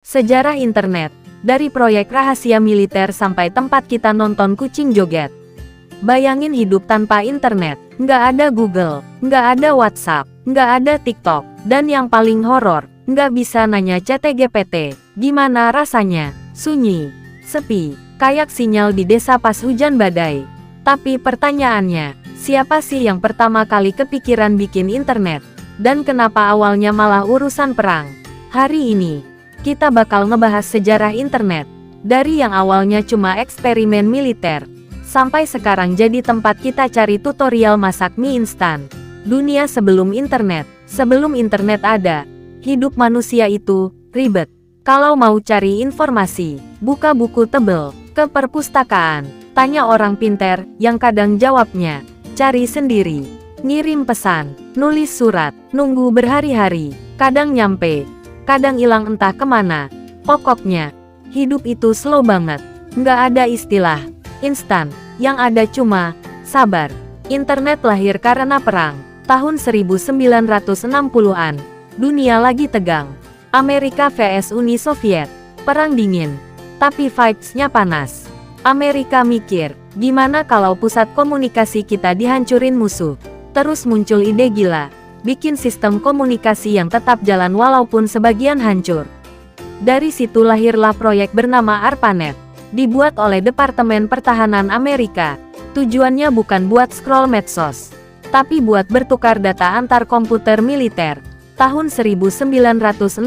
Sejarah internet, dari proyek rahasia militer sampai tempat kita nonton kucing joget. Bayangin hidup tanpa internet, nggak ada Google, nggak ada WhatsApp, nggak ada TikTok, dan yang paling horor, nggak bisa nanya ChatGPT. Gimana rasanya? Sunyi, sepi, kayak sinyal di desa pas hujan badai. Tapi pertanyaannya, siapa sih yang pertama kali kepikiran bikin internet? Dan kenapa awalnya malah urusan perang? Hari ini, kita bakal ngebahas sejarah internet. Dari yang awalnya cuma eksperimen militer, sampai sekarang jadi tempat kita cari tutorial masak mie instan. Dunia sebelum internet ada, hidup manusia itu ribet. Kalau mau cari informasi, buka buku tebel, ke perpustakaan, tanya orang pinter, yang kadang jawabnya, cari sendiri, ngirim pesan, nulis surat, nunggu berhari-hari, kadang nyampe, kadang hilang entah kemana. Pokoknya, hidup itu slow banget, nggak ada istilah instan, yang ada cuma sabar. Internet lahir karena perang, tahun 1960-an, dunia lagi tegang. Amerika vs Uni Soviet, perang dingin, tapi vibes-nya panas. Amerika mikir, gimana kalau pusat komunikasi kita dihancurin musuh? Terus muncul ide gila, bikin sistem komunikasi yang tetap jalan walaupun sebagian hancur. Dari situ lahirlah proyek bernama ARPANET, dibuat oleh Departemen Pertahanan Amerika. Tujuannya bukan buat scroll medsos, tapi buat bertukar data antar komputer militer. Tahun 1969,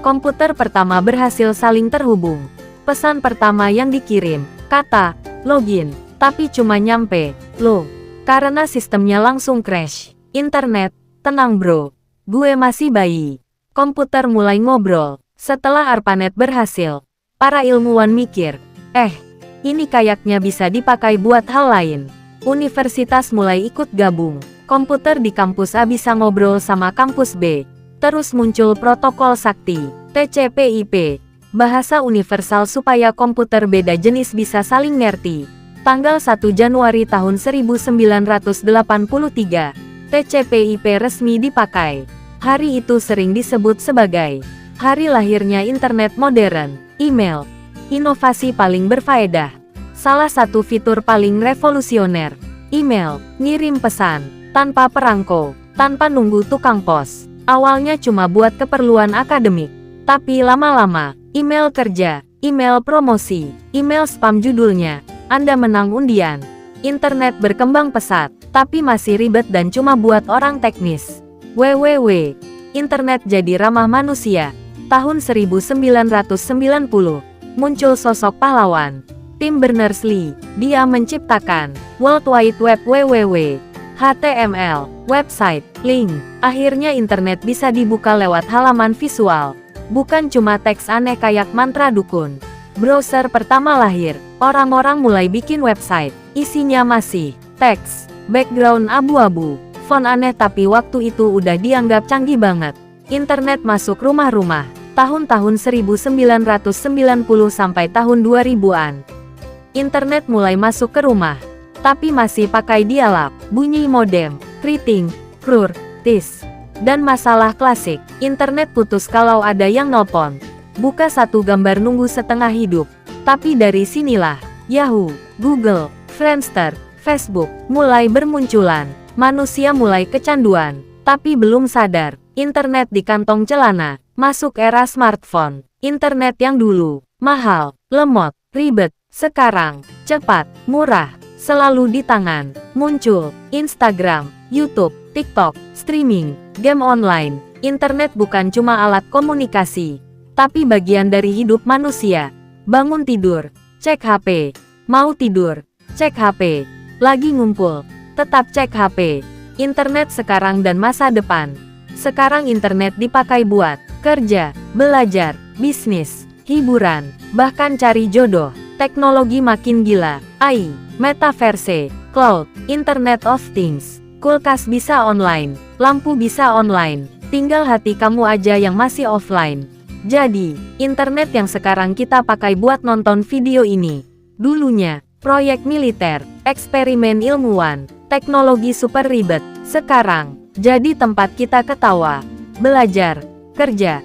komputer pertama berhasil saling terhubung. Pesan pertama yang dikirim, kata, login, tapi cuma nyampe, lo. Karena sistemnya langsung crash. Internet, tenang bro, gue masih bayi. Komputer mulai ngobrol. Setelah ARPANET berhasil, para ilmuwan mikir, ini kayaknya bisa dipakai buat hal lain. Universitas mulai ikut gabung. Komputer di kampus A bisa ngobrol sama kampus B. Terus muncul protokol sakti, TCP/IP, bahasa universal supaya komputer beda jenis bisa saling ngerti. Tanggal 1 Januari tahun 1983, TCP/IP resmi dipakai. Hari itu sering disebut sebagai hari lahirnya internet modern. Email, inovasi paling berfaedah. Salah satu fitur paling revolusioner, email, ngirim pesan, tanpa perangko, tanpa nunggu tukang pos. Awalnya cuma buat keperluan akademik, tapi lama-lama, email kerja, email promosi, email spam judulnya, Anda menang undian. Internet berkembang pesat, tapi masih ribet dan cuma buat orang teknis. www. Internet jadi ramah manusia. Tahun 1990, muncul sosok pahlawan, Tim Berners-Lee. Dia menciptakan World Wide Web www. HTML, website, link. Akhirnya internet bisa dibuka lewat halaman visual, bukan cuma teks aneh kayak mantra dukun. Browser pertama lahir, orang-orang mulai bikin website, isinya masih teks, background abu-abu, font aneh, tapi waktu itu udah dianggap canggih banget. Internet masuk rumah-rumah, tahun-tahun 1990 sampai tahun 2000-an. Internet mulai masuk ke rumah, tapi masih pakai dial-up, bunyi modem, keriting, krur, tis. Dan masalah klasik, internet putus kalau ada yang nelpon. Buka satu gambar nunggu setengah hidup. Tapi dari sinilah, Yahoo, Google, Friendster, Facebook, mulai bermunculan. Manusia mulai kecanduan, tapi belum sadar. Internet di kantong celana, masuk era smartphone. Internet yang dulu, mahal, lemot, ribet, sekarang, cepat, murah, selalu di tangan. Muncul Instagram, YouTube, TikTok, streaming, game online. Internet bukan cuma alat komunikasi, tapi bagian dari hidup manusia. Bangun tidur, cek HP. Mau tidur, cek HP. Lagi ngumpul, tetap cek HP. Internet sekarang dan masa depan. Sekarang internet dipakai buat kerja, belajar, bisnis, hiburan, bahkan cari jodoh. Teknologi makin gila, AI, metaverse, cloud, Internet of Things, kulkas bisa online, lampu bisa online, tinggal hati kamu aja yang masih offline. Jadi, internet yang sekarang kita pakai buat nonton video ini, dulunya, proyek militer, eksperimen ilmuwan, teknologi super ribet, sekarang, jadi tempat kita ketawa, belajar, kerja,